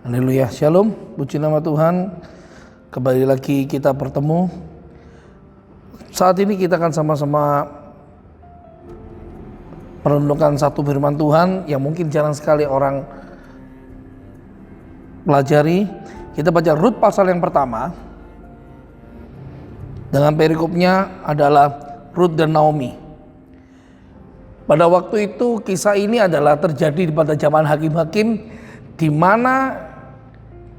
Haleluya, shalom, puji nama Tuhan. Kembali lagi kita bertemu. Saat ini kita akan sama-sama merenungkan satu firman Tuhan yang mungkin jarang sekali orang pelajari. Kita baca Rut pasal yang pertama. Dengan perikopnya adalah Rut dan Naomi. Pada waktu itu kisah ini adalah terjadi pada zaman hakim-hakim, di mana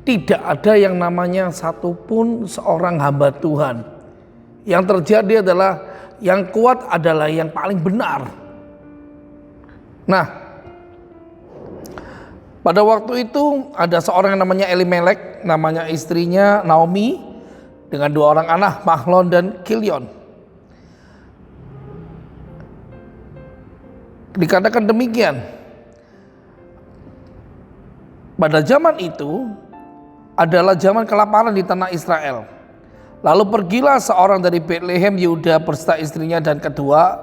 tidak ada yang namanya satupun seorang hamba Tuhan. Yang terjadi adalah yang kuat adalah yang paling benar. Nah, pada waktu itu ada seorang yang namanya Elimelek, namanya istrinya Naomi, dengan dua orang anak, Mahlon dan Kilion. Dikatakan demikian, pada zaman itu adalah zaman kelaparan di tanah Israel. Lalu pergilah seorang dari Betlehem Yehuda berserta istrinya dan kedua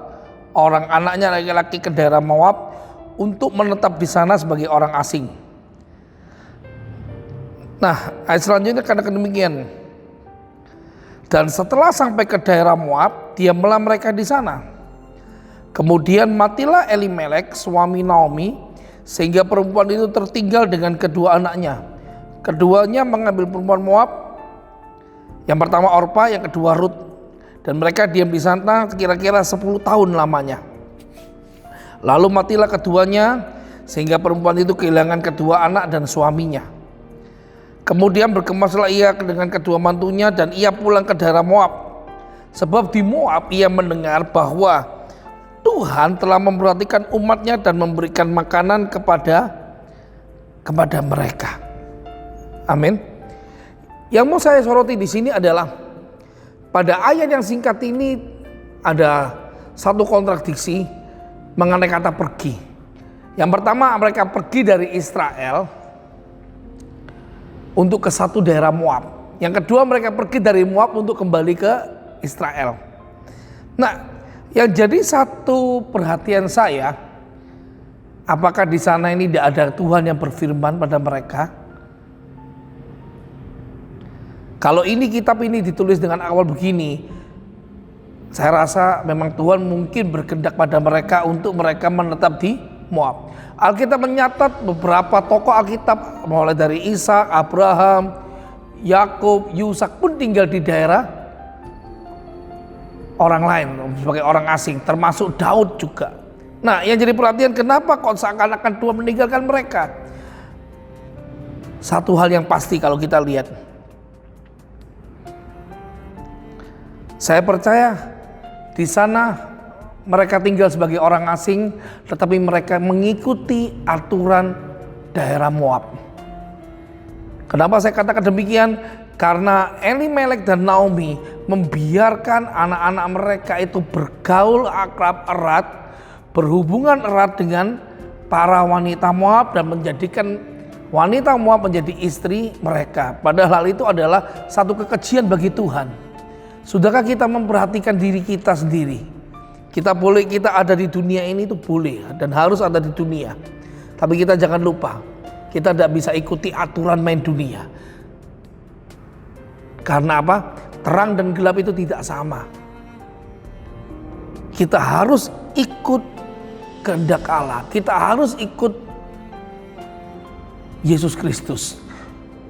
orang anaknya laki-laki ke daerah Moab untuk menetap di sana sebagai orang asing. Nah, ayat selanjutnya katakan demikian. Dan setelah sampai ke daerah Moab, diamlah mereka di sana. Kemudian matilah Elimelek, suami Naomi, sehingga perempuan itu tertinggal dengan kedua anaknya. Keduanya mengambil perempuan Moab, yang pertama Orpa, yang kedua Rut, dan mereka diam di sana kira-kira 10 tahun lamanya. Lalu matilah keduanya, sehingga perempuan itu kehilangan kedua anak dan suaminya. Kemudian berkemaslah ia dengan kedua mantunya dan ia pulang ke daerah Moab. Sebab di Moab ia mendengar bahwa Tuhan telah memperhatikan umatnya dan memberikan makanan kepada mereka. Amin. Yang mau saya soroti di sini adalah pada ayat yang singkat ini ada satu kontradiksi mengenai kata pergi. Yang pertama, mereka pergi dari Israel untuk ke satu daerah Moab. Yang kedua, mereka pergi dari Moab untuk kembali ke Israel. Nah, yang jadi satu perhatian saya, apakah di sana ini tidak ada Tuhan yang berfirman pada mereka? Kalau ini kitab ini ditulis dengan awal begini, saya rasa memang Tuhan mungkin berkehendak pada mereka untuk mereka menetap di Moab. Alkitab menyatat beberapa tokoh Alkitab mulai dari Ishak, Abraham, Yakub, Yusak pun tinggal di daerah orang lain sebagai orang asing, termasuk Daud juga. Nah, yang jadi perhatian, kenapa kok seakan-akan Tuhan meninggalkan mereka? Satu hal yang pasti kalau kita lihat, saya percaya di sana mereka tinggal sebagai orang asing, tetapi mereka mengikuti aturan daerah Moab. Kenapa saya katakan demikian? Karena Elimelek dan Naomi membiarkan anak-anak mereka itu bergaul akrab erat, berhubungan erat dengan para wanita Moab dan menjadikan wanita Moab menjadi istri mereka. Padahal hal itu adalah satu kekejian bagi Tuhan. Sudahkah kita memperhatikan diri kita sendiri? Kita ada di dunia ini itu boleh dan harus ada di dunia. Tapi kita jangan lupa, kita tidak bisa ikuti aturan main dunia. Karena apa? Terang dan gelap itu tidak sama. Kita harus ikut kehendak Allah. Kita harus ikut Yesus Kristus.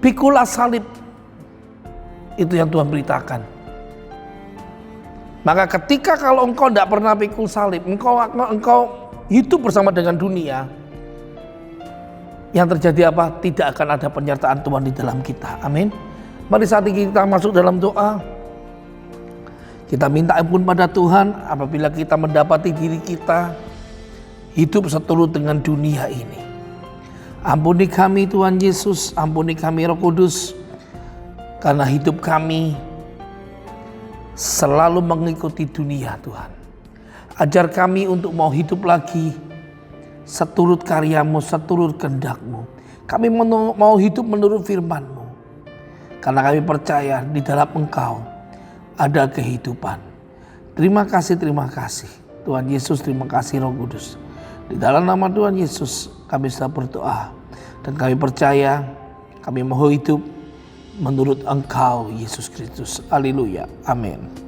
Pikulah salib. Itu yang Tuhan beritakan. Maka ketika kalau engkau tidak pernah pikul salib, engkau hidup bersama dengan dunia, yang terjadi apa? Tidak akan ada penyertaan Tuhan di dalam kita. Amin. Mari saat ini kita masuk dalam doa. Kita minta ampun pada Tuhan apabila kita mendapati diri kita hidup seturut dengan dunia ini. Ampuni kami Tuhan Yesus, ampuni kami Roh Kudus, karena hidup kami selalu mengikuti dunia Tuhan. Ajar kami untuk mau hidup lagi seturut karyamu, seturut kehendak-Mu. Kami mau hidup menurut firman-Mu. Karena kami percaya di dalam Engkau ada kehidupan. Terima kasih Tuhan Yesus, terima kasih Roh Kudus. Di dalam nama Tuhan Yesus kami sudah berdoa. Dan kami percaya Kami mau hidup menurut Engkau, Yesus Kristus. Haleluya. Amin.